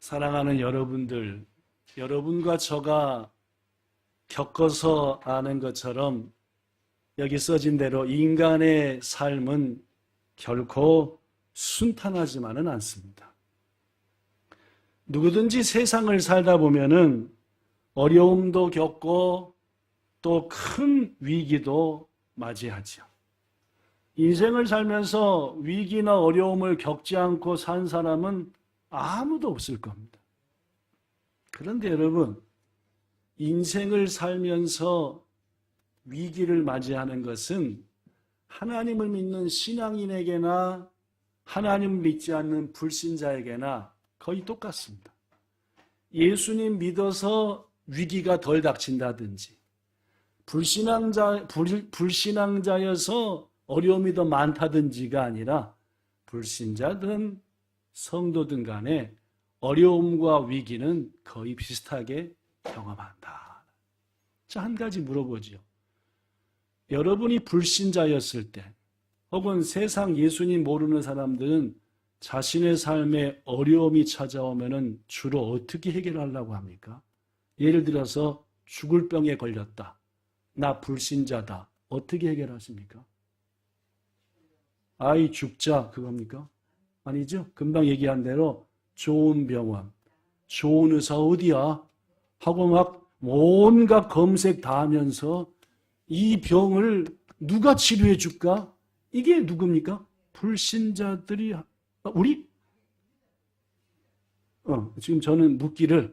사랑하는 여러분들, 여러분과 저가 겪어서 아는 것처럼 여기 써진 대로 인간의 삶은 결코 순탄하지만은 않습니다. 누구든지 세상을 살다 보면은 어려움도 겪고 또 큰 위기도 맞이하죠. 인생을 살면서 위기나 어려움을 겪지 않고 산 사람은 아무도 없을 겁니다. 그런데 여러분, 인생을 살면서 위기를 맞이하는 것은 하나님을 믿는 신앙인에게나 하나님을 믿지 않는 불신자에게나 거의 똑같습니다. 예수님 믿어서 위기가 덜 닥친다든지, 불신앙자여서 어려움이 더 많다든지가 아니라 불신자든 성도든 간에 어려움과 위기는 거의 비슷하게 경험한다. 자, 한 가지 물어보죠. 여러분이 불신자였을 때 혹은 세상 예수님 모르는 사람들은 자신의 삶에 어려움이 찾아오면 주로 어떻게 해결하려고 합니까? 예를 들어서 죽을 병에 걸렸다. 나 불신자다. 어떻게 해결하십니까? 아이 죽자 그겁니까? 아니죠. 금방 얘기한 대로 좋은 병원, 좋은 의사 어디야? 하고 막 온갖 검색 다 하면서 이 병을 누가 치료해 줄까? 이게 누굽니까? 불신자들이 우리? 지금 저는 묻기를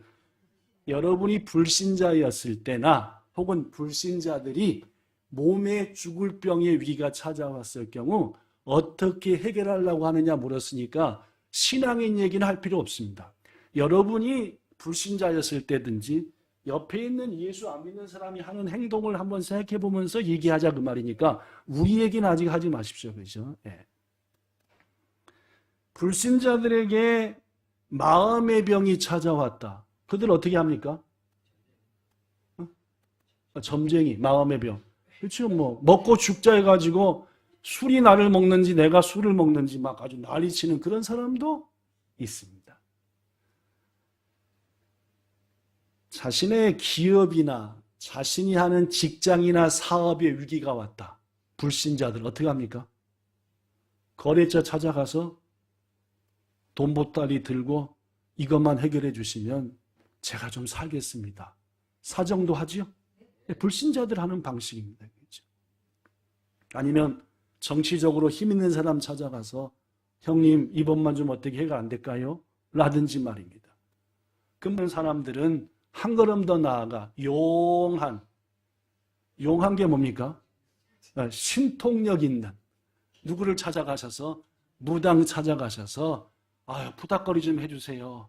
여러분이 불신자였을 때나 혹은 불신자들이 몸에 죽을 병의 위기가 찾아왔을 경우 어떻게 해결하려고 하느냐 물었으니까 신앙인 얘기는 할 필요 없습니다. 여러분이 불신자였을 때든지 옆에 있는 예수 안 믿는 사람이 하는 행동을 한번 생각해 보면서 얘기하자 그 말이니까 우리 얘기는 아직 하지 마십시오. 그렇죠? 네. 불신자들에게 마음의 병이 찾아왔다. 그들 어떻게 합니까? 점쟁이, 마음의 병. 그렇죠? 뭐 먹고 죽자 해가지고 술이 나를 먹는지 내가 술을 먹는지 막 아주 난리치는 그런 사람도 있습니다. 자신의 기업이나 자신이 하는 직장이나 사업에 위기가 왔다. 불신자들 어떻게 합니까? 거래처 찾아가서 돈 보따리 들고 이것만 해결해 주시면 제가 좀 살겠습니다. 사정도 하지요? 불신자들 하는 방식입니다. 그렇죠? 아니면 정치적으로 힘 있는 사람 찾아가서 형님 이번만 좀 어떻게 해가 안 될까요? 라든지 말입니다. 그런 사람들은 한 걸음 더 나아가 용한 게 뭡니까? 신통력 있는 누구를 찾아가셔서 무당 찾아가셔서 부탁거리 좀 해주세요.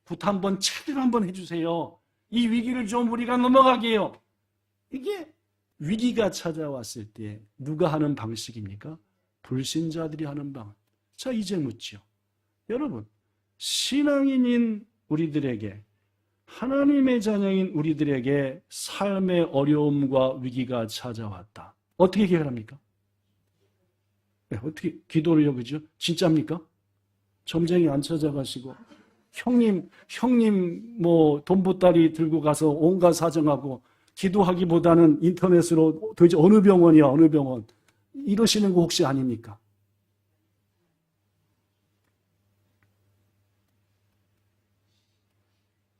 부탁 한번 제대로 한번 해주세요. 이 위기를 좀 우리가 넘어가게 해요. 이게 위기가 찾아왔을 때 누가 하는 방식입니까? 불신자들이 하는 방식. 자, 이제 묻죠. 여러분, 신앙인인 우리들에게 하나님의 자녀인 우리들에게 삶의 어려움과 위기가 찾아왔다. 어떻게 해결합니까? 네, 어떻게 기도를요, 그죠? 진짜입니까? 점쟁이 안 찾아가시고 형님 뭐 돈보따리 들고 가서 온갖 사정하고 기도하기보다는 인터넷으로 도대체 어느 병원이야, 어느 병원 이러시는 거 혹시 아닙니까?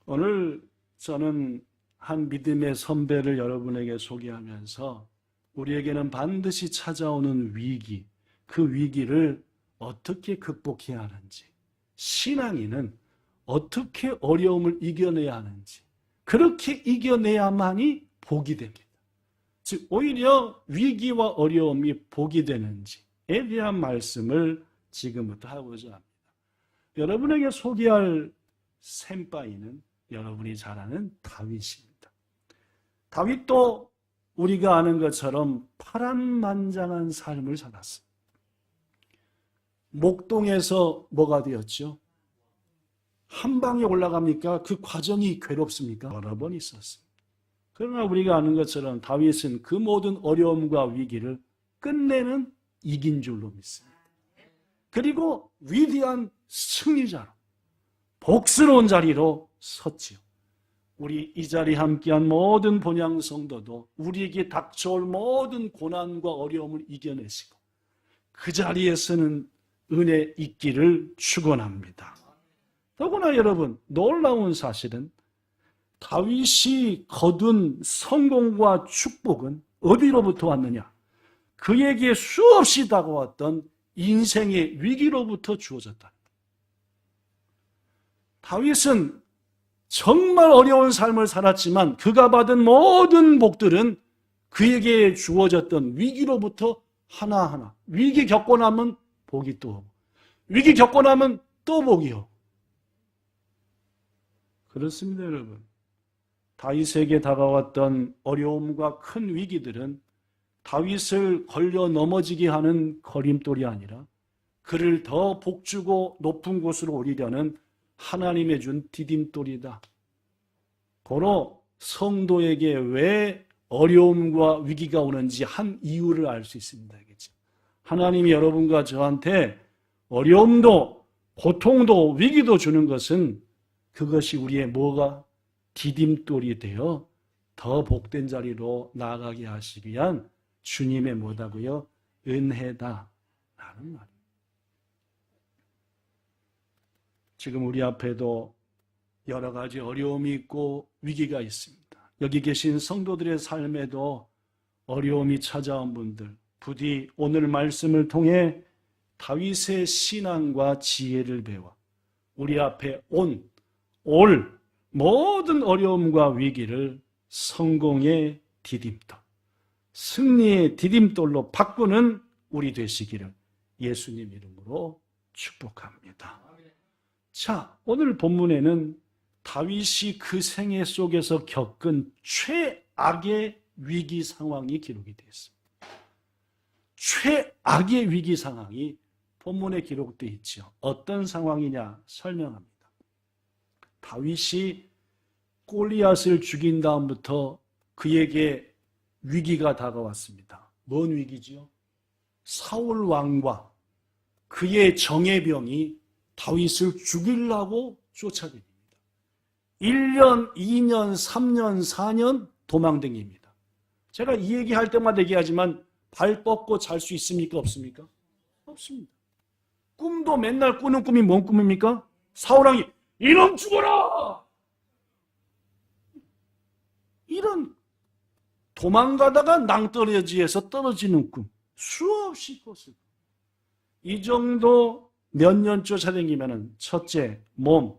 오늘 저는 한 믿음의 선배를 여러분에게 소개하면서 우리에게는 반드시 찾아오는 위기, 그 위기를 어떻게 극복해야 하는지, 신앙인은 어떻게 어려움을 이겨내야 하는지, 그렇게 이겨내야만이 복이 됩니다. 즉 오히려 위기와 어려움이 복이 되는지에 대한 말씀을 지금부터 하고자 합니다. 여러분에게 소개할 샘바이는 여러분이 잘 아는 다윗입니다. 다윗도 우리가 아는 것처럼 파란만장한 삶을 살았습니다. 목동에서 뭐가 되었죠? 한 방에 올라갑니까? 그 과정이 괴롭습니까? 여러 번 있었습니다. 그러나 우리가 아는 것처럼 다윗은 그 모든 어려움과 위기를 끝내는 이긴 줄로 믿습니다. 그리고 위대한 승리자로 복스러운 자리로 섰지요. 우리 이 자리에 함께한 모든 본향 성도도 우리에게 닥쳐올 모든 고난과 어려움을 이겨내시고 그 자리에 서는 은혜 있기를 축원합니다. 더구나 여러분, 놀라운 사실은 다윗이 거둔 성공과 축복은 어디로부터 왔느냐? 그에게 수없이 다가왔던 인생의 위기로부터 주어졌다. 다윗은 정말 어려운 삶을 살았지만 그가 받은 모든 복들은 그에게 주어졌던 위기로부터 하나하나. 위기 겪고 나면 복이 또 오고, 위기 겪고 나면 또 복이 오고. 그렇습니다, 여러분. 다윗에게 다가왔던 어려움과 큰 위기들은 다윗을 걸려 넘어지게 하는 걸림돌이 아니라 그를 더 복주고 높은 곳으로 오리려는 하나님의 준 디딤돌이다. 고로 성도에게 왜 어려움과 위기가 오는지 한 이유를 알 수 있습니다. 하나님이 여러분과 저한테 어려움도 고통도 위기도 주는 것은 그것이 우리의 뭐가 디딤돌이 되어 더 복된 자리로 나아가게 하시기 위한 주님의 뭐다고요? 은혜다라는 말이에요. 지금 우리 앞에도 여러 가지 어려움이 있고 위기가 있습니다. 여기 계신 성도들의 삶에도 어려움이 찾아온 분들, 부디 오늘 말씀을 통해 다윗의 신앙과 지혜를 배워 우리 앞에 올 모든 어려움과 위기를 성공의 디딤돌, 승리의 디딤돌로 바꾸는 우리 되시기를 예수님 이름으로 축복합니다. 자, 오늘 본문에는 다윗이 그 생애 속에서 겪은 최악의 위기 상황이 기록이 되어 있습니다. 최악의 위기 상황이 본문에 기록되어 있죠. 어떤 상황이냐 설명합니다. 다윗이 골리앗을 죽인 다음부터 그에게 위기가 다가왔습니다. 뭔 위기지요? 사울 왕과 그의 정예병이 다윗을 죽이려고 쫓아다닙니다. 1년, 2년, 3년, 4년 도망다닙니다. 제가 이 얘기할 때마다 얘기하지만 발 뻗고 잘 수 있습니까? 없습니까? 없습니다. 꿈도 맨날 꾸는 꿈이 뭔 꿈입니까? 사울왕이 이놈 죽어라! 이런 도망가다가 낭떠러지에서 떨어지는 꿈 수없이 꿨을 거예요. 이 정도 몇 년 쫓아다니면 첫째 몸,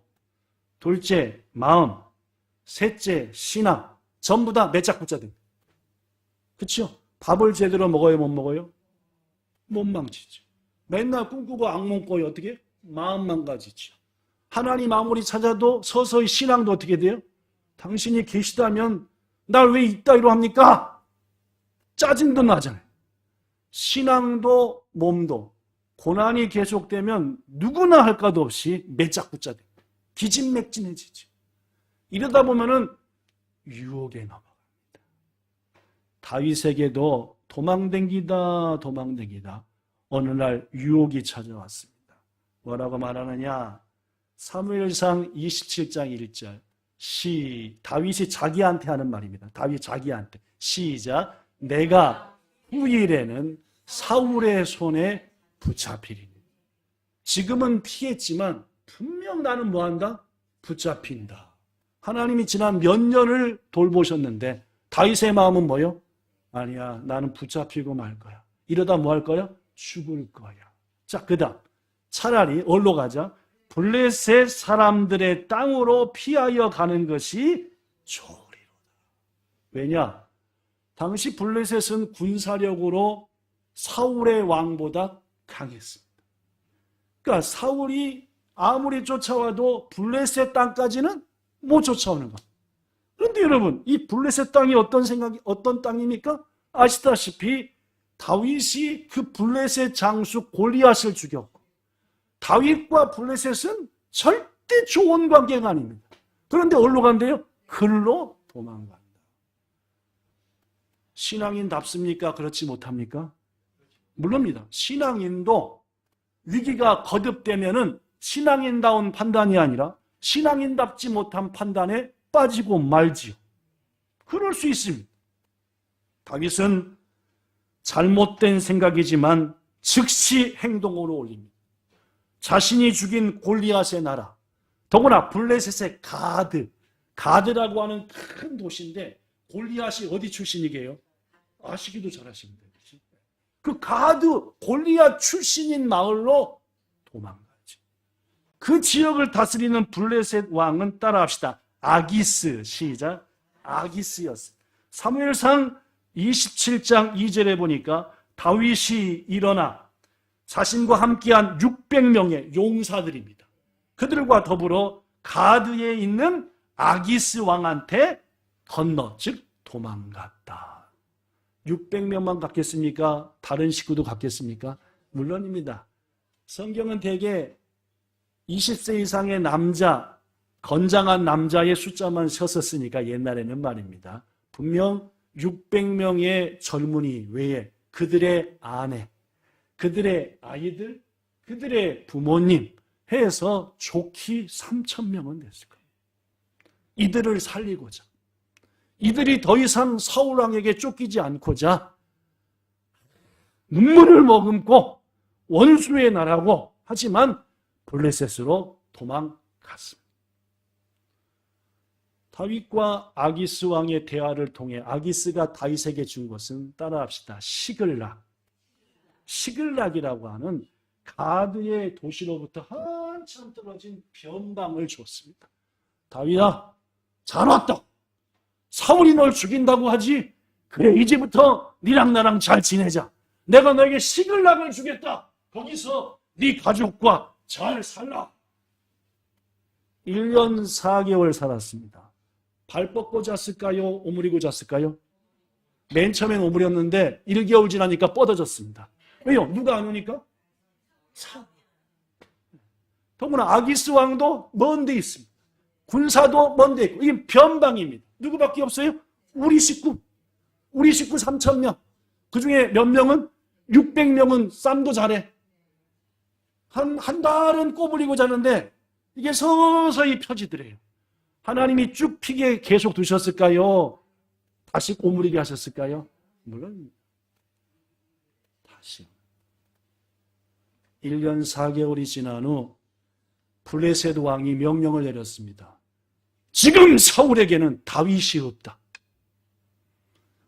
둘째 마음, 셋째 신앙 전부 다 매짝 붙잡니다. 그렇죠? 밥을 제대로 먹어요, 못 먹어요? 못 망치죠. 맨날 꿈꾸고 악몽 꿔요. 어떻게? 마음 망가지죠. 하나님 아무리 찾아도 서서히 신앙도 어떻게 돼요? 당신이 계시다면 날 왜 이따위로 합니까? 짜증도 나잖아요. 신앙도 몸도 고난이 계속되면 누구나 할 것도 없이 매짝 붙잡아요. 기진맥진해지죠. 이러다 보면은 유혹에 넘어갑니다. 다윗에게도 도망댕기다 어느 날 유혹이 찾아왔습니다. 뭐라고 말하느냐? 사무엘상 27장 1절 다윗이 자기한테 하는 말입니다. 다윗 자기한테 시작. 내가 후일에는 사울의 손에 붙잡히리니. 지금은 피했지만 분명 나는 뭐한다? 붙잡힌다. 하나님이 지난 몇 년을 돌보셨는데 다윗의 마음은 뭐요? 아니야, 나는 붙잡히고 말 거야. 이러다 뭐 할 거야? 죽을 거야. 자, 그 다음 차라리 어디로 가자? 블레셋 사람들의 땅으로 피하여 가는 것이 좋으리로다. 왜냐? 당시 블레셋은 군사력으로 사울의 왕보다 강했습니다. 그러니까 사울이 아무리 쫓아와도 블레셋 땅까지는 못 쫓아오는 것. 그런데 여러분, 이 블레셋 땅이 어떤 땅입니까? 아시다시피 다윗이 그 블레셋 장수 골리앗을 죽였고, 다윗과 블레셋은 절대 좋은 관계가 아닙니다. 그런데 어디로 간대요? 글로 도망간다. 신앙인답습니까? 그렇지 못합니까? 물론입니다. 신앙인도 위기가 거듭되면은 신앙인다운 판단이 아니라 신앙인답지 못한 판단에 빠지고 말지요. 그럴 수 있습니다. 다윗은 잘못된 생각이지만 즉시 행동으로 올립니다. 자신이 죽인 골리앗의 나라, 더구나 블레셋의 가드라고 하는 큰 도시인데 골리앗이 어디 출신이게요? 아시기도 잘하십니다. 그 골리앗 출신인 마을로 도망가죠. 그 지역을 다스리는 블레셋 왕은 따라합시다. 아기스, 시작. 아기스였어요. 사무엘상 27장 2절에 보니까 다윗이 일어나 자신과 함께한 600명의 용사들입니다. 그들과 더불어 가드에 있는 아기스 왕한테 건너, 즉 도망갔다. 600명만 갔겠습니까? 다른 식구도 갔겠습니까? 물론입니다. 성경은 대개 20세 이상의 남자, 건장한 남자의 숫자만 셨었으니까 옛날에는 말입니다. 분명 600명의 젊은이 외에 그들의 아내, 그들의 아이들, 그들의 부모님 해서 좋기 3,000명은 됐을 거예요. 이들을 살리고자, 이들이 더 이상 사울왕에게 쫓기지 않고자 눈물을 머금고 원수의 나라고 하지만 블레셋으로 도망갔습니다. 다윗과 아기스 왕의 대화를 통해 아기스가 다윗에게 준 것은 따라합시다. 시글락이라고 하는 가드의 도시로부터 한참 떨어진 변방을 줬습니다. 다윗아, 잘 왔다. 사울이 널 죽인다고 하지? 그래, 이제부터 니랑 나랑 잘 지내자. 내가 너에게 시글락을 주겠다. 거기서 네 가족과 잘 살라. 1년 4개월 살았습니다. 발 뻗고 잤을까요? 오므리고 잤을까요? 맨 처음엔 오므렸는데 1개월 지나니까 뻗어졌습니다. 왜요? 누가 안 오니까? 더구나 아기스 왕도 먼 데 있습니다. 군사도 먼 데 있고 이게 변방입니다. 누구밖에 없어요? 우리 식구 3,000명. 그중에 몇 명은 600명은 쌈도 잘해. 한 달은 꼬부리고 자는데 이게 서서히 펴지더래요. 하나님이 쭉 피게 계속 두셨을까요? 다시 꼬무리게 하셨을까요? 물론 다시 1년 4개월이 지난 후 블레셋 왕이 명령을 내렸습니다. 지금 사울에게는 다윗이 없다.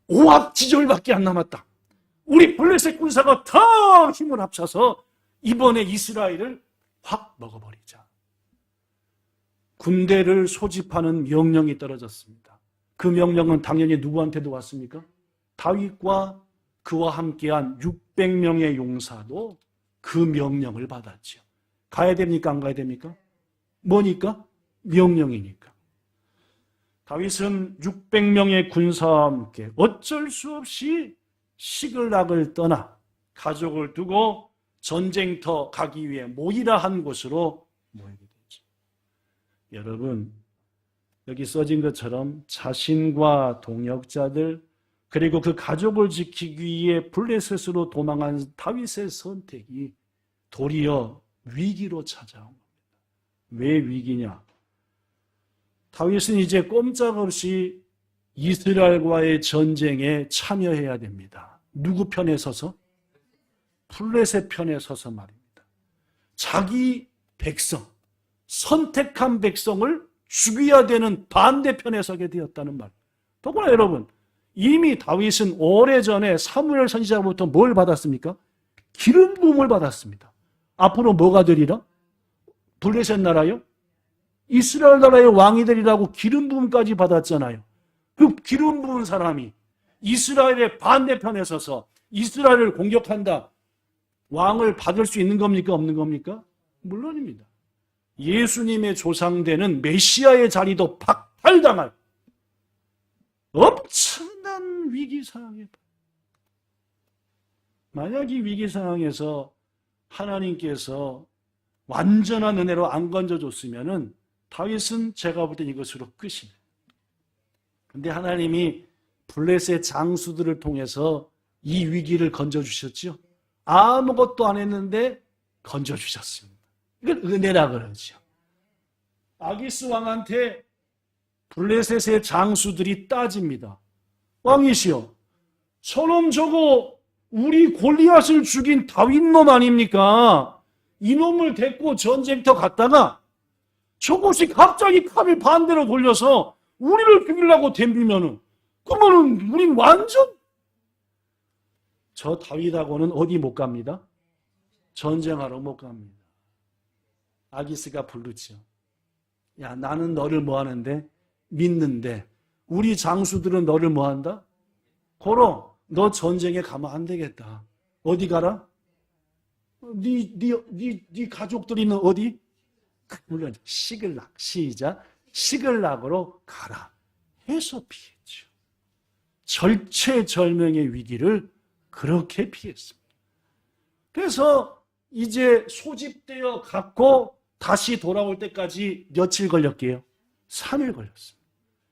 오합지졸밖에 안 남았다. 우리 블레셋 군사가 다 힘을 합쳐서 이번에 이스라엘을 확 먹어버리자. 군대를 소집하는 명령이 떨어졌습니다. 그 명령은 당연히 누구한테도 왔습니까? 다윗과 그와 함께한 600명의 용사도 그 명령을 받았죠. 가야 됩니까? 안 가야 됩니까? 뭐니까? 명령이니까. 다윗은 600명의 군사와 함께 어쩔 수 없이 시글락을 떠나 가족을 두고 전쟁터 가기 위해 모이라 한 곳으로 모이게 되죠. 여러분, 여기 써진 것처럼 자신과 동역자들 그리고 그 가족을 지키기 위해 블레셋으로 도망한 다윗의 선택이 도리어 위기로 찾아온 겁니다. 왜 위기냐? 다윗은 이제 꼼짝없이 이스라엘과의 전쟁에 참여해야 됩니다. 누구 편에 서서? 블레셋 편에 서서 말입니다. 자기 백성, 선택한 백성을 죽여야 되는 반대편에 서게 되었다는 말. 더구나 여러분, 이미 다윗은 오래전에 사무엘 선지자로부터 뭘 받았습니까? 기름 부음을 받았습니다. 앞으로 뭐가 되리라? 블레셋 나라요? 이스라엘 나라의 왕이 되리라고 기름 부음까지 받았잖아요. 그 기름 부은 사람이 이스라엘의 반대편에 서서 이스라엘을 공격한다. 왕을 받을 수 있는 겁니까? 없는 겁니까? 물론입니다. 예수님의 조상되는 메시아의 자리도 박탈당할 엄청난 위기상황에 만약 이 위기상황에서 하나님께서 완전한 은혜로 안 건져줬으면은 다윗은 제가 볼 땐 이것으로 끝입니다. 근데 하나님이 블레셋 장수들을 통해서 이 위기를 건져주셨죠. 아무것도 안 했는데 건져주셨습니다. 이걸 은혜라 그러죠. 아기스 왕한테 블레셋의 장수들이 따집니다. 왕이시여, 저놈 저거 우리 골리앗을 죽인 다윗 놈 아닙니까? 이놈을 데리고 전쟁터 갔다가 저것이 갑자기 칼을 반대로 돌려서 우리를 죽이려고 덤비면은 그러면은 우린 완전 저 다윗하고는 어디 못 갑니다? 전쟁하러 못 갑니다. 아기스가 부르죠. 야, 나는 너를 뭐 하는데? 믿는데 우리 장수들은 너를 뭐 한다? 걸어. 너 전쟁에 가면 안 되겠다. 어디 가라? 네 가족들이 있는 어디? 물론 시글락. 시작. 시글락으로 가라. 해서 피했죠. 절체절명의 위기를 그렇게 피했습니다. 그래서 이제 소집되어 갖고 다시 돌아올 때까지 며칠 걸렸게요? 3일 걸렸습니다.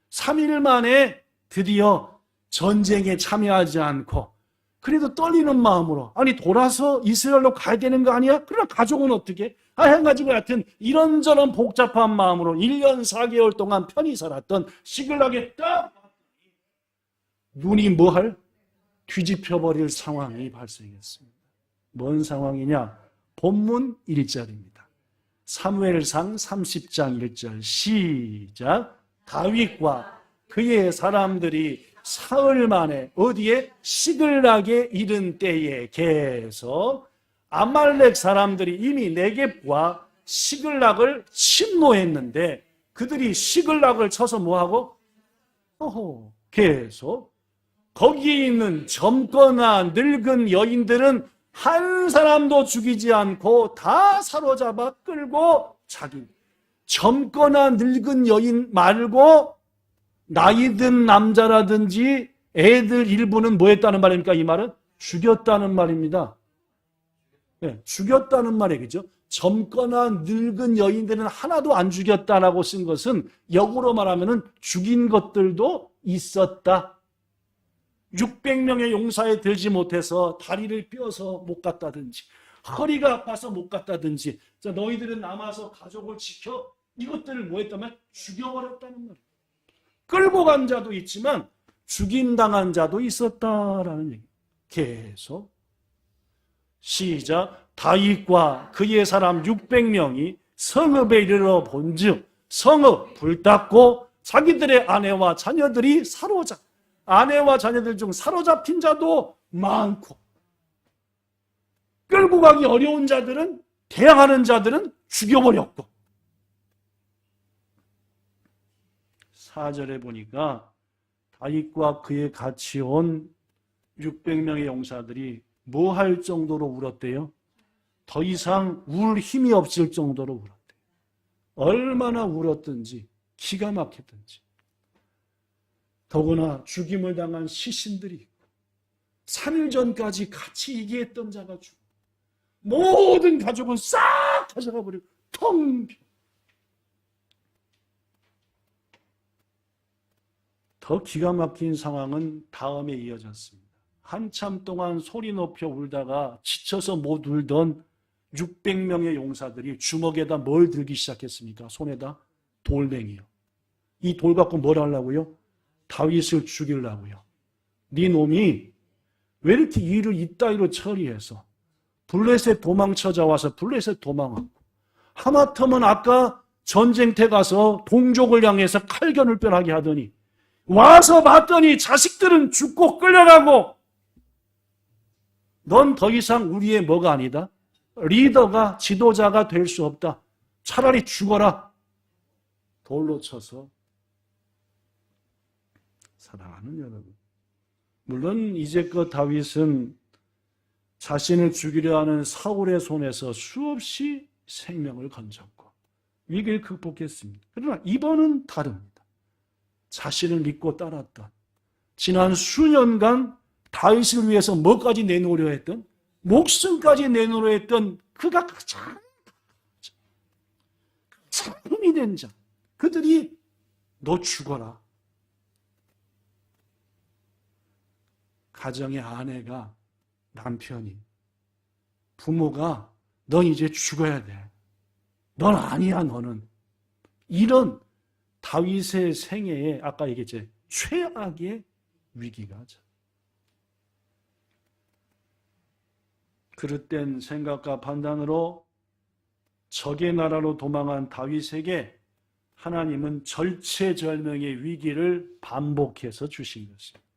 3일 만에 드디어 전쟁에 참여하지 않고 그래도 떨리는 마음으로 아니 돌아서 이스라엘로 가야 되는 거 아니야? 그러나 가족은 어떻게? 해가지고 하여튼 이런저런 복잡한 마음으로 1년 4개월 동안 편히 살았던 시글락에 딱 눈이 뭐할? 뒤집혀버릴 상황이 발생했습니다. 뭔 상황이냐? 본문 1절입니다. 사무엘상 30장 1절 시작. 다윗과 그의 사람들이 사흘 만에 어디에? 시글락에 이른 때에 계속 아말렉 사람들이 이미 네겝과 시글락을 침노했는데 그들이 시글락을 쳐서 뭐하고? 계속 거기에 있는 젊거나 늙은 여인들은 한 사람도 죽이지 않고 다 사로잡아 끌고 자기 젊거나 늙은 여인 말고 나이 든 남자라든지 애들 일부는 뭐 했다는 말입니까? 이 말은 죽였다는 말입니다. 네, 죽였다는 말이에요. 그죠? 젊거나 늙은 여인들은 하나도 안 죽였다라고 쓴 것은 역으로 말하면 죽인 것들도 있었다. 600명의 용사에 들지 못해서 다리를 뼈서 못 갔다든지 허리가 아파서 못 갔다든지 너희들은 남아서 가족을 지켜 이것들을 뭐 했다면 죽여버렸다는 말이에요. 끌고 간 자도 있지만 죽임당한 자도 있었다라는 얘기. 계속 시작. 다윗과 그의 사람 600명이 성읍에 이르러 본즉 성읍 불탔고 자기들의 아내와 자녀들이 사로잡 아내와 자녀들 중 사로잡힌 자도 많고 끌고 가기 어려운 자들은 대항하는 자들은 죽여버렸고 4절에 보니까 다윗과 그의 같이 온 600명의 용사들이 뭐 할 정도로 울었대요? 더 이상 울 힘이 없을 정도로 울었대요. 얼마나 울었든지 기가 막혔든지. 더구나 죽임을 당한 시신들이 있고 3일 전까지 같이 이기했던 자가 죽고 모든 가족은 싹 가져가 버리고 텅 비어. 더 기가 막힌 상황은 다음에 이어졌습니다. 한참 동안 소리 높여 울다가 지쳐서 못 울던 600명의 용사들이 주먹에다 뭘 들기 시작했습니까? 손에다 돌멩이요. 이 돌 갖고 뭘 하려고요? 다윗을 죽이려고요. 네 놈이 왜 이렇게 일을 이따위로 처리해서 블레셋 도망쳐 자와서 블레셋 도망하고 하마터면 아까 전쟁터 가서 동족을 향해서 칼견을변하게 하더니 와서 봤더니 자식들은 죽고 끌려가고 넌 더 이상 우리의 뭐가 아니다. 리더가 지도자가 될 수 없다. 차라리 죽어라. 돌로 쳐서 사랑하는 여러분. 물론 이제껏 다윗은 자신을 죽이려 하는 사울의 손에서 수없이 생명을 건졌고 위기를 극복했습니다. 그러나 이번은 다릅니다. 자신을 믿고 따랐던 지난 수년간 다윗을 위해서 뭐까지 내놓으려 했던 목숨까지 내놓으려 했던 그가 가장 힘이 된 자 그들이 너 죽어라. 가정의 아내가 남편이 부모가 넌 이제 죽어야 돼. 넌 아니야 너는. 이런 다윗의 생애에 아까 얘기했죠. 최악의 위기가. 그릇된 생각과 판단으로 적의 나라로 도망한 다윗에게 하나님은 절체절명의 위기를 반복해서 주신 것입니다.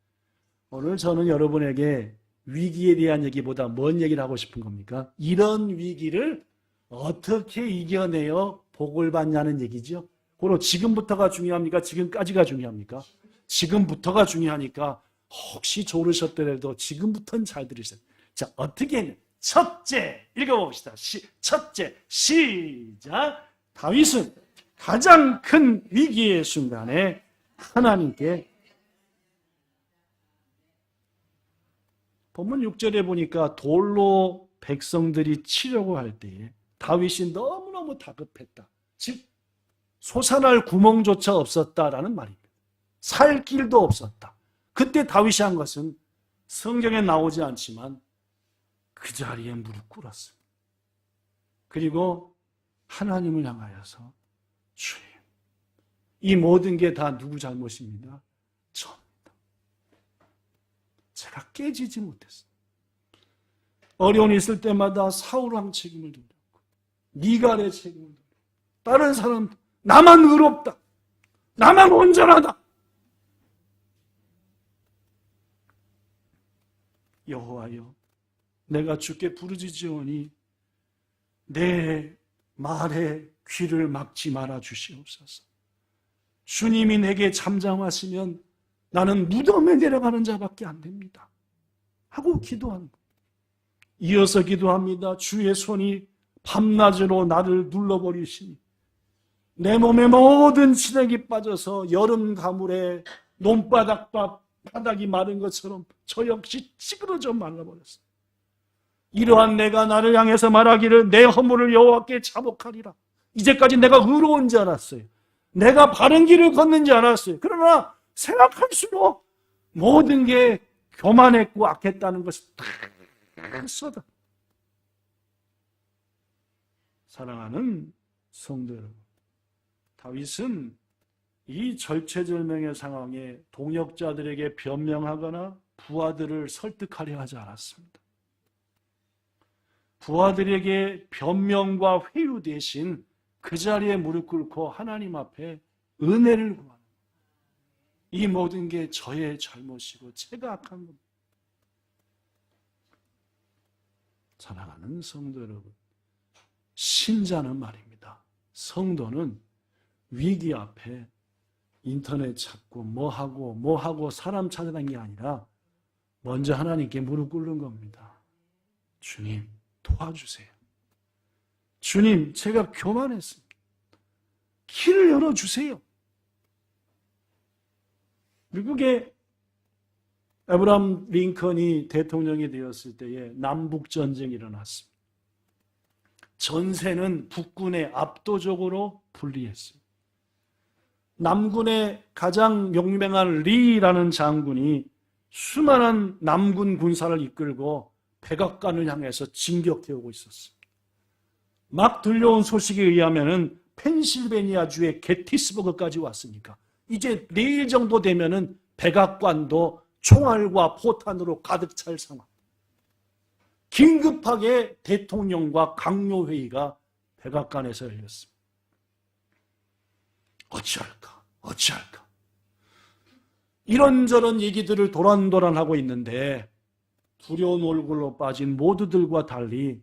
오늘 저는 여러분에게 위기에 대한 얘기보다 뭔 얘기를 하고 싶은 겁니까? 이런 위기를 어떻게 이겨내어 복을 받냐는 얘기죠. 그럼 지금부터가 중요합니까? 지금까지가 중요합니까? 지금부터가 중요하니까 혹시 조르셨더라도 지금부터는 잘 들으세요. 자, 어떻게 첫째 읽어봅시다. 첫째 시작. 다윗은 가장 큰 위기의 순간에 하나님께 본문 6절에 보니까 돌로 백성들이 치려고 할 때에 다윗이 너무너무 다급했다. 즉 솟아날 구멍조차 없었다라는 말입니다. 살 길도 없었다. 그때 다윗이 한 것은 성경에 나오지 않지만 그 자리에 무릎 꿇었습니다. 그리고 하나님을 향하여서 주님, 이 모든 게 다 누구 잘못입니다? 저입니다. 제가 깨지지 못했어요. 어려움이 있을 때마다 사울왕 책임을 돌렸고 미갈의 책임을 돌렸고 다른 사람 나만 의롭다. 나만 온전하다. 여호와여, 내가 주께 부르짖으오니 내 말에 귀를 막지 말아 주시옵소서. 주님이 내게 잠잠하시면 나는 무덤에 내려가는 자밖에 안 됩니다. 하고 기도하는 거예요. 이어서 기도합니다. 주의 손이 밤낮으로 나를 눌러버리시니 내 몸의 모든 진액이 빠져서 여름 가물에 논바닥이 마른 것처럼 저 역시 찌그러져 말라버렸어요. 이러한 내가 나를 향해서 말하기를 내 허물을 여호와께 자복하리라. 이제까지 내가 의로운 줄 알았어요. 내가 바른 길을 걷는 줄 알았어요. 그러나 생각할수록 모든 게 교만했고 악했다는 것이 다 쏟아. 사랑하는 성도 여러분, 다윗은 이 절체절명의 상황에 동역자들에게 변명하거나 부하들을 설득하려 하지 않았습니다. 부하들에게 변명과 회유 대신 그 자리에 무릎 꿇고 하나님 앞에 은혜를 구하는 거예요. 이 모든 게 저의 잘못이고 제가 악한 겁니다. 사랑하는 성도 여러분, 신자는 말입니다. 성도는 위기 앞에 인터넷 찾고 뭐하고 사람 찾아다니는 게 아니라 먼저 하나님께 무릎 꿇는 겁니다. 주님, 도와주세요. 주님, 제가 교만했습니다. 길을 열어주세요. 미국의 에브라함 링컨이 대통령이 되었을 때에 남북전쟁이 일어났습니다. 전세는 북군에 압도적으로 불리했습니다. 남군의 가장 용맹한 리라는 장군이 수많은 남군 군사를 이끌고 백악관을 향해서 진격해 오고 있었습니다. 막 들려온 소식에 의하면은 펜실베니아주의 게티스버그까지 왔으니까 이제 내일 정도 되면은 백악관도 총알과 포탄으로 가득 찰 상황. 긴급하게 대통령과 강요회의가 백악관에서 열렸습니다. 어찌할까? 이런저런 얘기들을 도란도란하고 있는데 두려운 얼굴로 빠진 모두들과 달리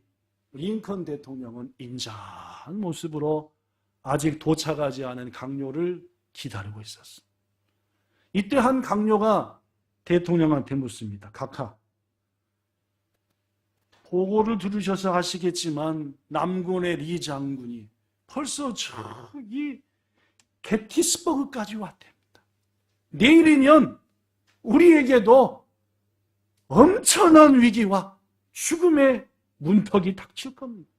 링컨 대통령은 인자한 모습으로 아직 도착하지 않은 강요를 기다리고 있었습니다. 이때 한 강요가 대통령한테 묻습니다. 각하, 보고를 들으셔서 아시겠지만 남군의 리 장군이 벌써 저기 게티스버그까지 왔답니다. 내일이면 우리에게도 엄청난 위기와 죽음의 문턱이 닥칠 겁니다.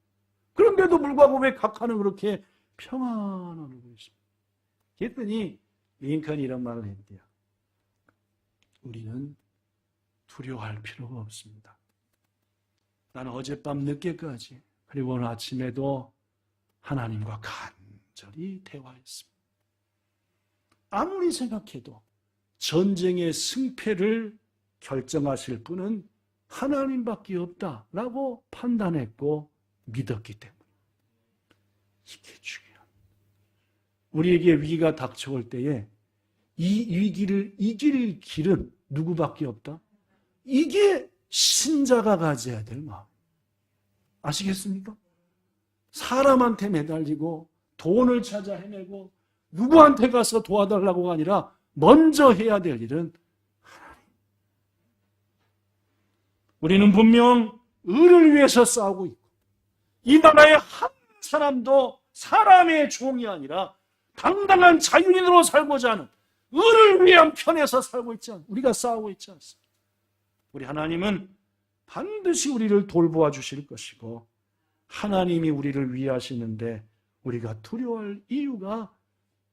그런데도 불구하고 왜 각하는 그렇게 평안한 얼굴이 있습니다. 그랬더니 링컨이 이런 말을 했대요. 우리는 두려워할 필요가 없습니다. 나는 어젯밤 늦게까지 그리고 오늘 아침에도 하나님과 적절히 대화했습니다. 아무리 생각해도 전쟁의 승패를 결정하실 분은 하나님밖에 없다라고 판단했고 믿었기 때문에 이게 중요합니다. 우리에게 위기가 닥쳐올 때에 이 위기를 이길 길은 누구밖에 없다? 이게 신자가 가져야 될 마음. 아시겠습니까? 사람한테 매달리고 돈을 찾아 헤매고 누구한테 가서 도와달라고가 아니라 먼저 해야 될 일은 하나님. 우리는 분명 의를 위해서 싸우고 있고 이 나라의 한 사람도 사람의 종이 아니라 당당한 자유인으로 살고자 하는 의를 위한 편에서 살고 있지 않습니까? 우리가 싸우고 있지 않습니까? 우리 하나님은 반드시 우리를 돌보아 주실 것이고 하나님이 우리를 위하시는데 우리가 두려워할 이유가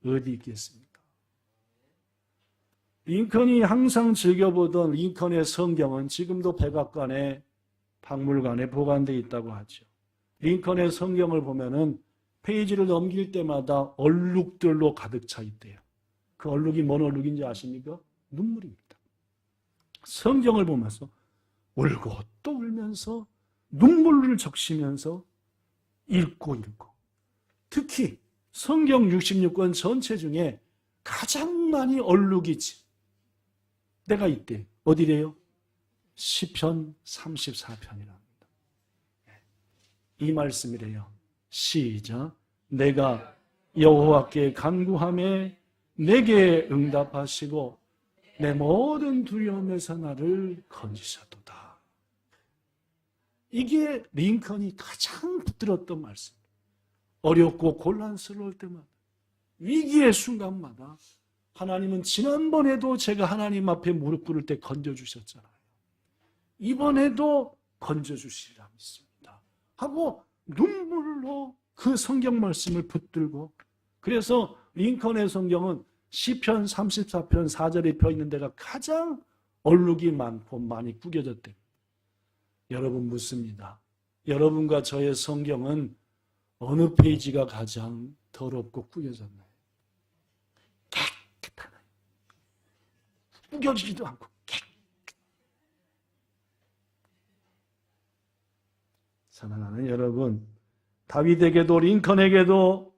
어디 있겠습니까? 링컨이 항상 즐겨보던 링컨의 성경은 지금도 백악관에 박물관에 보관되어 있다고 하죠. 링컨의 성경을 보면은 페이지를 넘길 때마다 얼룩들로 가득 차 있대요. 그 얼룩이 뭔 얼룩인지 아십니까? 눈물입니다. 성경을 보면서 울고 또 울면서 눈물을 적시면서 읽고 특히 성경 66권 전체 중에 가장 많이 얼룩이지 때가 있대. 어디래요? 시편 34편이랍니다. 이 말씀이래요. 시작. 내가 여호와께 간구하매 내게 응답하시고 내 모든 두려움에서 나를 건지셨도다. 이게 링컨이 가장 붙들었던 말씀. 어렵고 곤란스러울 때마다 위기의 순간마다 하나님은 지난번에도 제가 하나님 앞에 무릎 꿇을 때 건져주셨잖아요. 이번에도 건져주시리라 믿습니다. 하고 눈물로 그 성경 말씀을 붙들고 그래서 링컨의 성경은 시편 34편 4절에 펴 있는 데가 가장 얼룩이 많고 많이 구겨졌대요. 여러분 묻습니다. 여러분과 저의 성경은 어느 페이지가 가장 더럽고 구겨졌나요? 깨끗하나요? 구겨지지도 않고 사랑하는 여러분, 다윗에게도 링컨에게도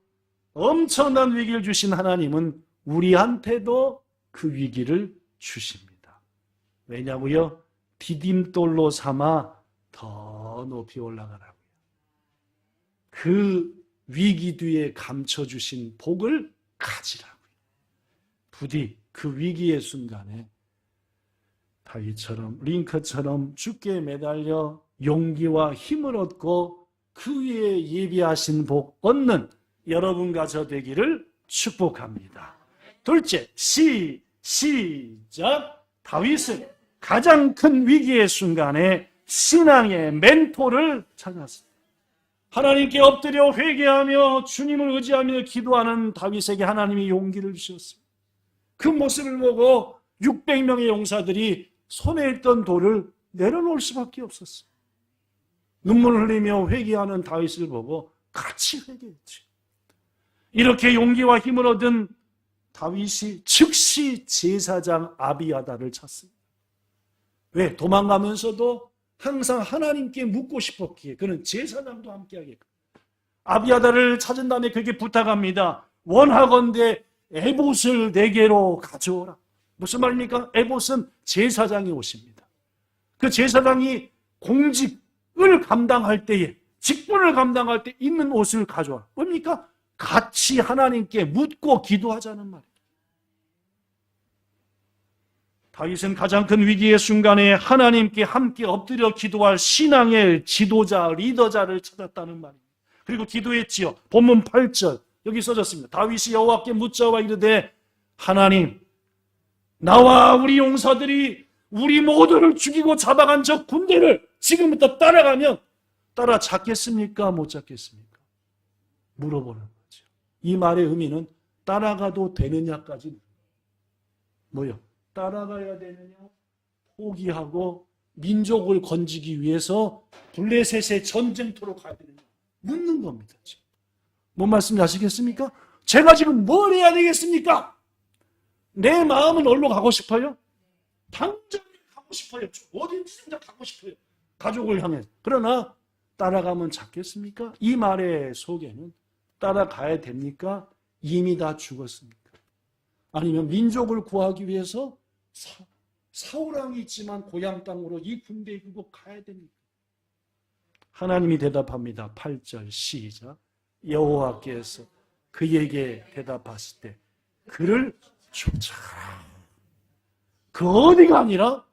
엄청난 위기를 주신 하나님은 우리한테도 그 위기를 주십니다. 왜냐고요? 디딤돌로 삼아 더 높이 올라가라고요. 그 위기 뒤에 감춰주신 복을 가지라고요. 부디 그 위기의 순간에 다윗처럼 링컨처럼 주께 매달려 용기와 힘을 얻고 그 위에 예비하신 복 얻는 여러분과 저 되기를 축복합니다. 둘째, 시작. 다윗은 가장 큰 위기의 순간에 신앙의 멘토를 찾았습니다. 하나님께 엎드려 회개하며 주님을 의지하며 기도하는 다윗에게 하나님이 용기를 주셨습니다. 그 모습을 보고 600명의 용사들이 손에 있던 돌을 내려놓을 수밖에 없었어요. 눈물을 흘리며 회개하는 다윗을 보고 같이 회개했죠. 이렇게 용기와 힘을 얻은 다윗이 즉시 제사장 아비아다를 찾습니다. 왜? 도망가면서도 항상 하나님께 묻고 싶었기에 그는 제사장도 함께하게끔 아비아다를 찾은 다음에 그에게 부탁합니다. 원하건대 에봇을 내게로 가져오라. 무슨 말입니까? 에봇은 제사장이 옷입니다. 그 제사장이 공직을 감당할 때에 직분을 감당할 때 입는 옷을 가져와라. 뭡니까? 같이 하나님께 묻고 기도하자는 말이에요. 다윗은 가장 큰 위기의 순간에 하나님께 함께 엎드려 기도할 신앙의 지도자, 리더자를 찾았다는 말입니다. 그리고 기도했지요. 본문 8절 여기 써졌습니다. 다윗이 여호와께 묻자와 이르되 하나님, 나와 우리 용사들이 우리 모두를 죽이고 잡아간 저 군대를 지금부터 따라가면 따라잡겠습니까? 못 잡겠습니까? 물어보는 거죠. 이 말의 의미는 따라가도 되느냐까지. 뭐요? 따라가야 되느냐? 포기하고 민족을 건지기 위해서 블레셋의 전쟁터로 가야 되느냐? 묻는 겁니다. 지금. 뭔 말씀인지 아시겠습니까? 제가 지금 뭘 해야 되겠습니까? 내 마음은 어디로 가고 싶어요? 당장 가고 싶어요. 어딘지 진짜 가고 싶어요. 가족을 향해. 그러나 따라가면 잡겠습니까? 이 말의 속에는 따라가야 됩니까? 이미 다 죽었습니까? 아니면 민족을 구하기 위해서 사울왕이 있지만 고향 땅으로 이 군대 이끌고 가야 됩니까? 하나님이 대답합니다. 8절 시작. 여호와께서 그에게 대답하실 때 그를 쫓아가라. 그 어디가 아니라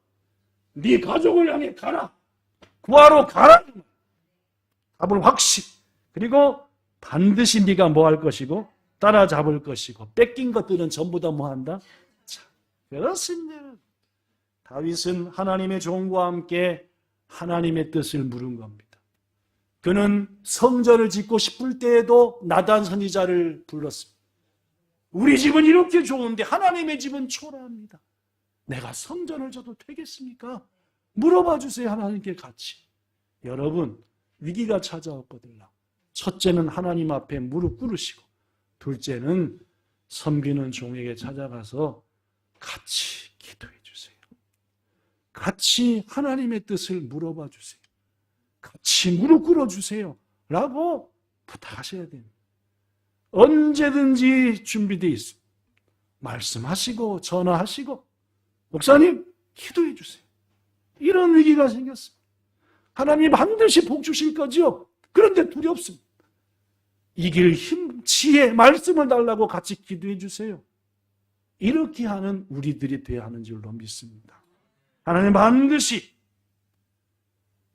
네 가족을 향해 가라. 구하러 가라. 답을 확실히. 그리고 반드시 네가 뭐 할 것이고 따라잡을 것이고 뺏긴 것들은 전부 다 뭐 한다? 자, 그렇습니다. 다윗은 하나님의 종과 함께 하나님의 뜻을 물은 겁니다. 그는 성전을 짓고 싶을 때에도 나단 선지자를 불렀습니다. 우리 집은 이렇게 좋은데 하나님의 집은 초라합니다. 내가 성전을 져도 되겠습니까? 물어봐 주세요. 하나님께 같이. 여러분, 위기가 찾아왔거든요. 첫째는 하나님 앞에 무릎 꿇으시고, 둘째는 섬기는 종에게 찾아가서 같이 기도해 주세요. 같이 하나님의 뜻을 물어봐 주세요. 같이 무릎 꿇어 주세요. 라고 부탁하셔야 됩니다. 언제든지 준비되어 있습니다. 말씀하시고 전화하시고 목사님 기도해 주세요. 이런 위기가 생겼습니다. 하나님 반드시 복 주실 거죠. 그런데 두렵습니다. 이길 힘, 지혜, 말씀을 달라고 같이 기도해 주세요. 이렇게 하는 우리들이 되어야 하는 줄로 믿습니다. 하나님 반드시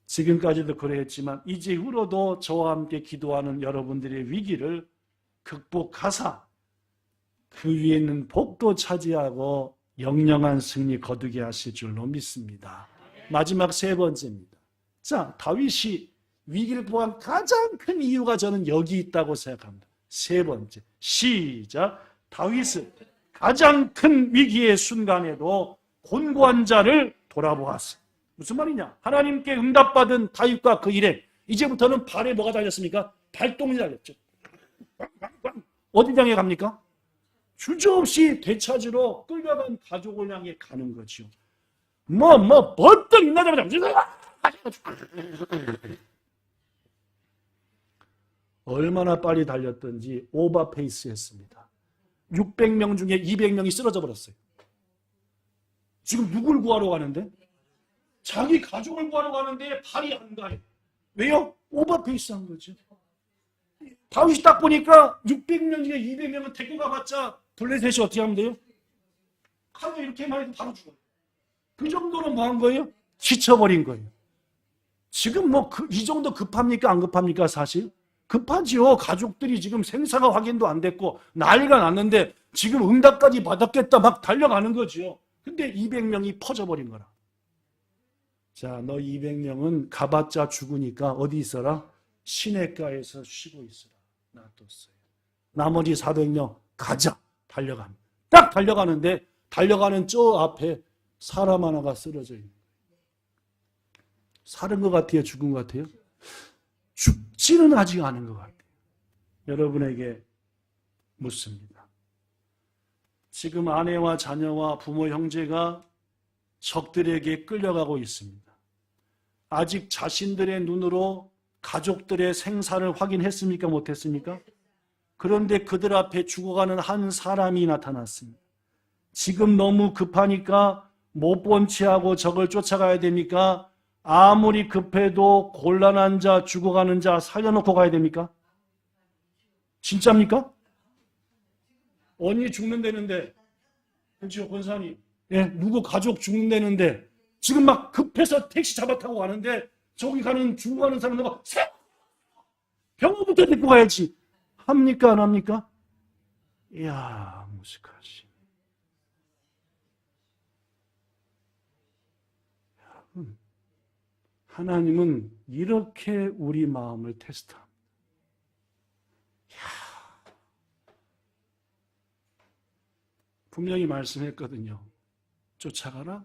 지금까지도 그랬지만 이제 후로도 저와 함께 기도하는 여러분들의 위기를 극복하사 그 위에 있는 복도 차지하고 영영한 승리 거두게 하실 줄로 믿습니다. 마지막 세 번째입니다. 자, 다윗이 위기를 극복한 가장 큰 이유가 저는 여기 있다고 생각합니다. 세 번째, 시작. 다윗은 가장 큰 위기의 순간에도 곤고한 자를 돌아보았어요. 무슨 말이냐? 하나님께 응답받은 다윗과 그 일행, 이제부터는 발에 뭐가 달렸습니까? 발동이 달렸죠. 어디 향해 갑니까? 주저없이 되찾으러 끌려간 가족을 향해 가는 거죠. 벌떡 일어나자마자 얼마나 빨리 달렸던지 오버페이스 했습니다. 600명 중에 200명이 쓰러져 버렸어요. 지금 누굴 구하러 가는데? 자기 가족을 구하러 가는데 발이 안 가요. 왜요? 오버페이스 한 거죠. 다윗이 딱 보니까 600명 중에 200명은 데리고 가봤자 블레셋이 어떻게 하면 돼요? 칼로 이렇게 말해도 바로 죽어요. 그 정도로 뭐 한 거예요? 지쳐버린 거예요. 지금 이 정도 급합니까? 안 급합니까? 사실? 급하지요. 가족들이 지금 생사가 확인도 안 됐고 난리가 났는데 지금 응답까지 받았겠다 막 달려가는 거죠. 근데 200명이 퍼져버린 거라. 자, 너 200명은 가봤자 죽으니까 어디 있어라? 시냇가에서 쉬고 있어라. 놔뒀어요. 나머지 400명 가자. 달려갑니다. 딱 달려가는데 달려가는 저 앞에 사람 하나가 쓰러져 있는 거예요. 살은 것 같아요? 죽은 것 같아요? 죽지는 아직 않은 것 같아요. 여러분에게 묻습니다. 지금 아내와 자녀와 부모, 형제가 적들에게 끌려가고 있습니다. 아직 자신들의 눈으로 가족들의 생사를 확인했습니까? 못했습니까? 그런데 그들 앞에 죽어가는 한 사람이 나타났습니다. 지금 너무 급하니까 못 본 채하고 적을 쫓아가야 됩니까? 아무리 급해도 곤란한 자, 죽어가는 자 살려놓고 가야 됩니까? 진짜입니까? 언니 죽는다는데, 그렇죠, 권사님. 예, 누구 가족 죽는다는데, 지금 막 급해서 택시 잡아 타고 가는데, 저기 가는 죽어가는 사람들 막, 병원부터 데리고 가야지. 합니까, 안 합니까? 이야, 무식하시. 하나님은 이렇게 우리 마음을 테스트합니다. 분명히 말씀했거든요. 쫓아가라,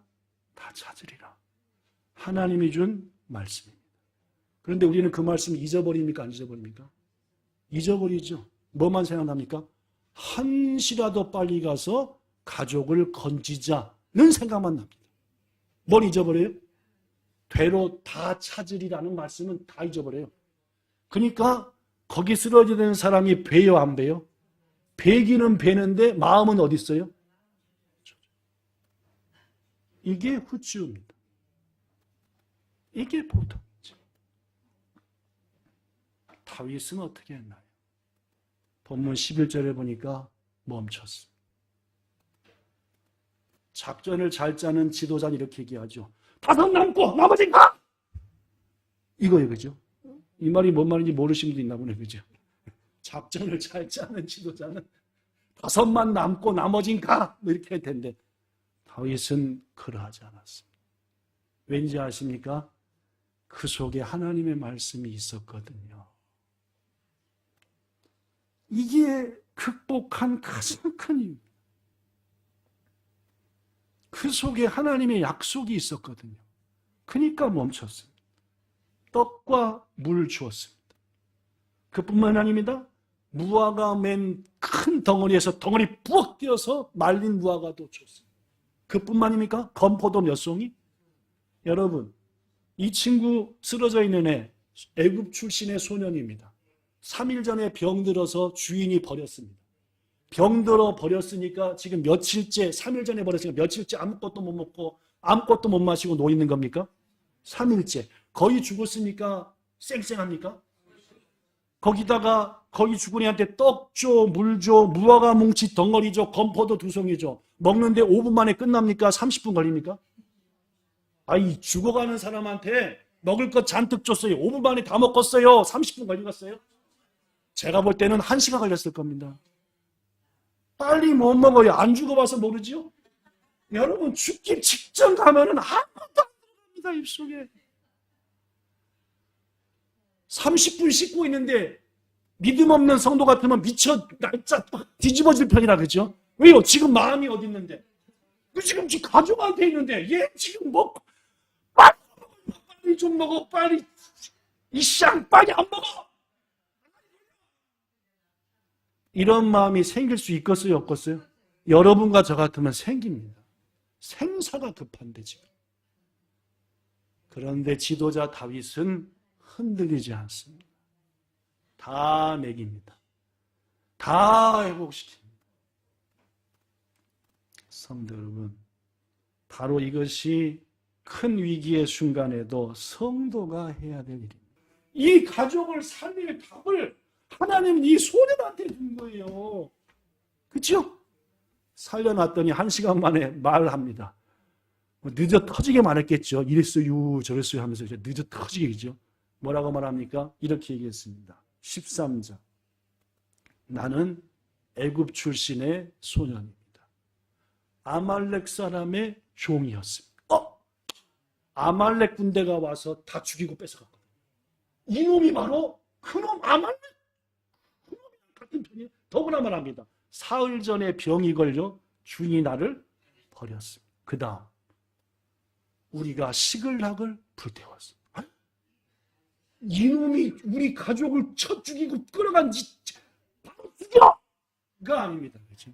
다 찾으리라. 하나님이 준 말씀입니다. 그런데 우리는 그 말씀을 잊어버립니까? 안 잊어버립니까? 잊어버리죠. 뭐만 생각납니까? 한시라도 빨리 가서 가족을 건지자는 생각만 납니다. 뭘 잊어버려요? 되로 다 찾으리라는 말씀은 다 잊어버려요. 그러니까 거기 쓰러져 있는 사람이 배요, 안 배요? 배기는 배는데 마음은 어디 있어요? 이게 후추입니다. 이게 보통이죠. 다윗은 어떻게 했나요? 본문 11절에 보니까 멈췄습니다. 작전을 잘 짜는 지도자는 이렇게 얘기하죠. 5 남고 나머지는 가! 이거예요, 그죠? 이 말이 뭔 말인지 모르시는 분도 있나 보네, 그죠? 작전을 잘 짜는 지도자는 5만 남고 나머진 가! 이렇게 할 텐데 다윗은 그러하지 않았습니다. 왠지 아십니까? 그 속에 하나님의 말씀이 있었거든요. 이게 극복한 가장 큰 이유. 그 속에 하나님의 약속이 있었거든요. 그러니까 멈췄습니다. 떡과 물 주었습니다. 그뿐만 아닙니다. 무화과 맨 큰 덩어리에서 덩어리 부엌 띄어서 말린 무화과도 줬습니다. 그뿐만입니까? 건포도 몇 송이? 여러분, 이 친구 쓰러져 있는 애 애굽 출신의 소년입니다. 3일 전에 병들어서 주인이 버렸습니다. 병들어 버렸으니까 지금 며칠째, 3일 전에 버렸으니까 며칠째 아무것도 못 먹고 아무것도 못 마시고 놓여 있는 겁니까? 3일째. 거의 죽었으니까 쌩쌩합니까? 거기다가 거기 죽은 애한테 떡 줘, 물 줘, 무화과 뭉치 덩어리 줘, 건포도 2송이 줘. 먹는데 5분 만에 끝납니까? 30분 걸립니까? 아이, 죽어가는 사람한테 먹을 것 잔뜩 줬어요. 5분 만에 다 먹었어요. 30분 걸리겠어요? 제가 볼 때는 1시간 걸렸을 겁니다. 빨리 못 먹어요. 안 죽어봐서 모르지요? 여러분, 죽기 직전 가면은 아무것도 안 들어갑니다, 입속에. 30분 씻고 있는데 믿음 없는 성도 같으면 미쳐 날짜 뒤집어질 편이라 그러죠? 왜요? 지금 마음이 어디 있는데? 지금 가족한테 있는데 얘 지금 먹고 빨리 좀 먹어. 빨리 이 쌍 빨리 안 먹어. 이런 마음이 생길 수 있겠어요? 없겠어요? 여러분과 저 같으면 생깁니다. 생사가 급한데 지금. 그런데 지도자 다윗은 흔들리지 않습니다. 다 먹입니다. 다 회복시킵니다. 성도 여러분, 바로 이것이 큰 위기의 순간에도 성도가 해야 될 일입니다. 이 가족을 살릴 답을 하나님은 이 소년한테 준 거예요. 그렇죠? 살려놨더니 1시간 만에 말합니다. 늦어 터지게 말했겠죠. 이랬어요 저랬어요 하면서 늦어 터지게 그죠? 뭐라고 말합니까? 이렇게 얘기했습니다. 13절. 나는 애굽 출신의 소년입니다. 아말렉 사람의 종이었습니다. 아말렉 군대가 와서 다 죽이고 뺏어갔거든요. 이놈이 바로 그놈 아말렉. 그놈이 같은 편이에요. 더구나 말합니다. 사흘 전에 병이 걸려 주인이 나를 버렸습니다. 그 다음 우리가 시글락을 불태웠습니다. 이놈이 우리 가족을 쳐 죽이고 끌어간 지 바로 죽여가 아닙니다. 그렇죠?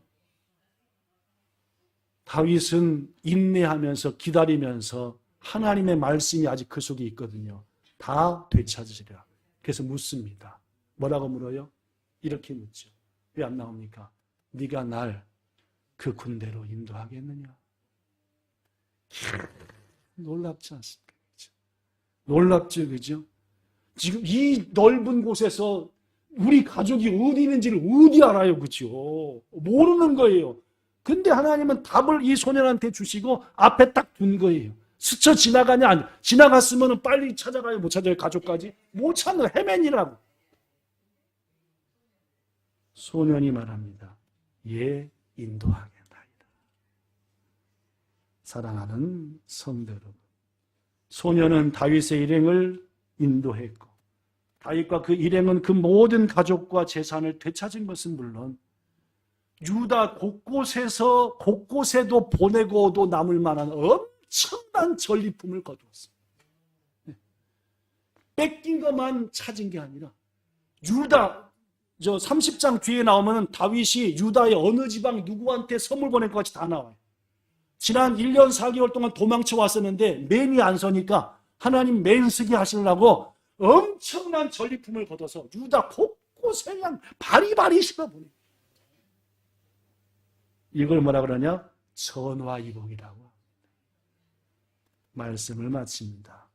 다윗은 인내하면서 기다리면서 하나님의 말씀이 아직 그 속에 있거든요. 다 되찾으시리라. 그래서 묻습니다. 뭐라고 물어요? 이렇게 묻죠. 왜 안 나옵니까? 네가 날 그 군대로 인도하겠느냐? 놀랍지 않습니까? 그렇죠? 놀랍죠, 그죠? 지금 이 넓은 곳에서 우리 가족이 어디 있는지를 어디 알아요, 그죠? 모르는 거예요. 근데 하나님은 답을 이 소년한테 주시고 앞에 딱 둔 거예요. 스쳐 지나가냐? 아니, 지나갔으면 빨리 찾아가요? 못 찾아요? 가족까지? 못 찾는 헤맨이라고. 소년이 말합니다. 예, 인도하겠나이다. 사랑하는 성도 여러분, 소년은 다윗의 일행을 인도했고 다윗과 그 일행은 그 모든 가족과 재산을 되찾은 것은 물론 유다 곳곳에도 보내고도 남을 만한 엄청난 전리품을 거두었습니다. 뺏긴 것만 찾은 게 아니라 유다 저 30장 뒤에 나오면 다윗이 유다의 어느 지방 누구한테 선물 보낼 것 같이 다 나와요. 지난 1년 4개월 동안 도망쳐 왔었는데 맨이 안 서니까 하나님 맨 서게 하시려고 엄청난 전리품을 걷어서 유다 곳곳에 그냥 바리바리 씹어보내. 이걸 뭐라 그러냐? 전화위복이라고 말씀을 마칩니다.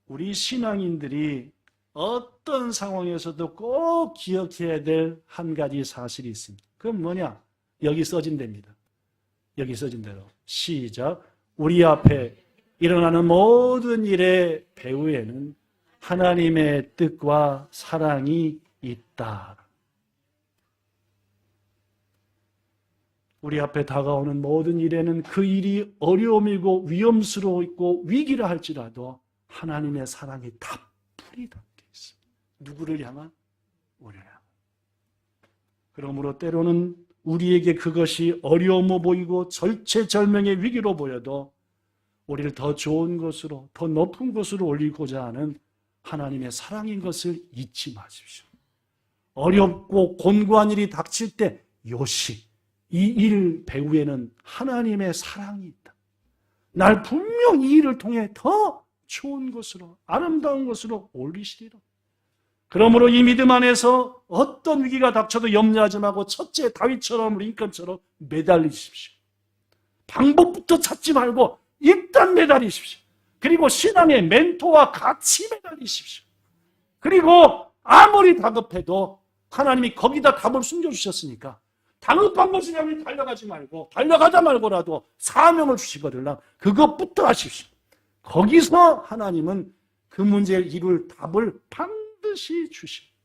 우리 신앙인들이 어떤 상황에서도 꼭 기억해야 될 한 가지 사실이 있습니다. 그건 뭐냐? 여기 써진 됩니다. 여기 써진 대로 시작. 우리 앞에 일어나는 모든 일의 배후에는 하나님의 뜻과 사랑이 있다. 우리 앞에 다가오는 모든 일에는 그 일이 어려움이고 위험스러웠고 위기라 할지라도 하나님의 사랑이 다풀이 담겨 있습니다. 누구를 향한? 우리를 향한. 그러므로 때로는 우리에게 그것이 어려워 보이고 절체절명의 위기로 보여도 우리를 더 좋은 것으로, 더 높은 것으로 올리고자 하는 하나님의 사랑인 것을 잊지 마십시오. 어렵고 곤고한 일이 닥칠 때 요시, 이 일 배후에는 하나님의 사랑이 있다. 날 분명 이 일을 통해 더 좋은 것으로, 아름다운 것으로 올리시리라. 그러므로 이 믿음 안에서 어떤 위기가 닥쳐도 염려하지 말고 첫째 다윗처럼 링컨처럼 매달리십시오. 방법부터 찾지 말고 일단 매달리십시오. 그리고 신앙의 멘토와 같이 매달리십시오. 그리고 아무리 다급해도 하나님이 거기다 답을 숨겨주셨으니까 다급한 것을 향해 달려가지 말고 달려가다 말고라도 사명을 주시거든요. 그것부터 하십시오. 거기서 하나님은 그 문제를 이룰 답을 반드시 주십니다.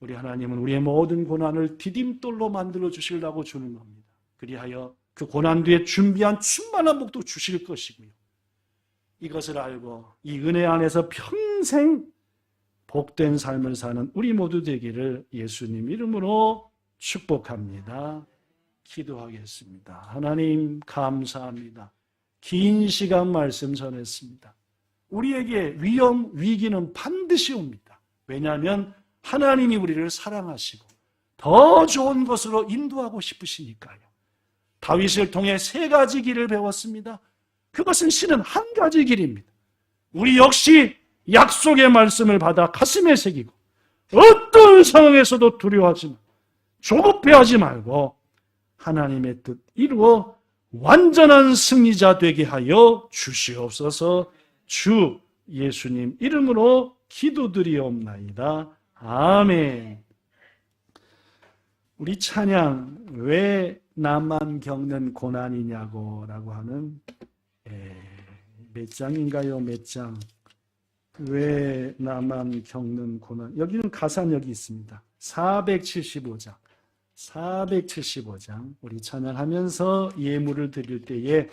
우리 하나님은 우리의 모든 고난을 디딤돌로 만들어 주시려고 주는 겁니다. 그리하여 그 고난 뒤에 준비한 충만한 복도 주실 것이고요. 이것을 알고 이 은혜 안에서 평생 복된 삶을 사는 우리 모두 되기를 예수님 이름으로 축복합니다. 기도하겠습니다. 하나님 감사합니다. 긴 시간 말씀 전했습니다. 우리에게 위험, 위기는 반드시 옵니다. 왜냐하면 하나님이 우리를 사랑하시고 더 좋은 것으로 인도하고 싶으시니까요. 다윗을 통해 세 가지 길을 배웠습니다. 그것은 실은 한 가지 길입니다. 우리 역시 약속의 말씀을 받아 가슴에 새기고 어떤 상황에서도 두려워하지 말고 조급해하지 말고 하나님의 뜻 이루어 완전한 승리자 되게 하여 주시옵소서. 주 예수님 이름으로 기도드리옵나이다. 아멘. 우리 찬양 왜 나만 겪는 고난이냐고 라고 하는 몇 장인가요? 몇 장? 왜 나만 겪는 고난? 여기는 가사는 여기 있습니다. 475장. 475장. 우리 찬양하면서 예물을 드릴 때에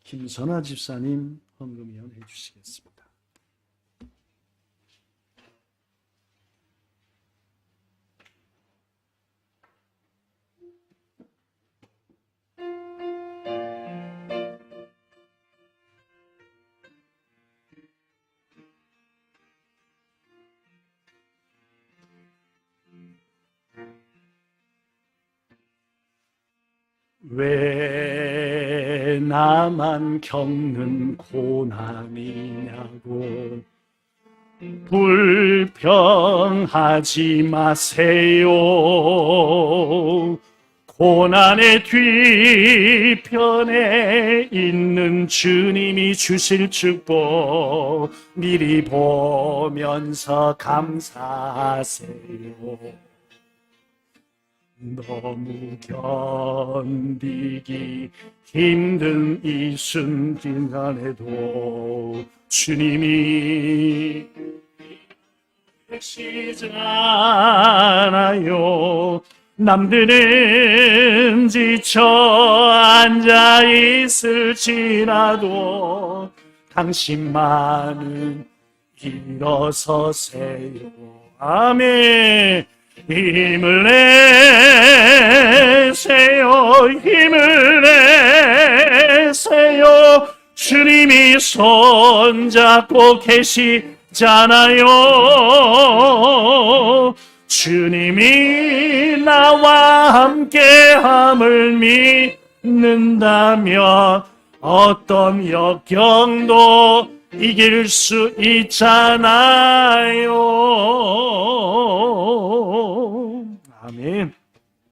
김선아 집사님 헌금위원 해주시겠습니다. 왜 나만 겪는 고난이냐고 불평하지 마세요. 고난의 뒤편에 있는 주님이 주실 축복 미리 보면서 감사하세요. 너무 견디기 힘든 이 순간에도 주님이 계시잖아요. 남들은 지쳐 앉아 있을지라도 당신만은 일어서세요. 아멘. 힘을 내세요. 힘을 내세요. 주님이 손잡고 잖아요. 주님이 나와 함께함을 믿는다면 어떤 역경도 이길 수 있잖아요. 아멘.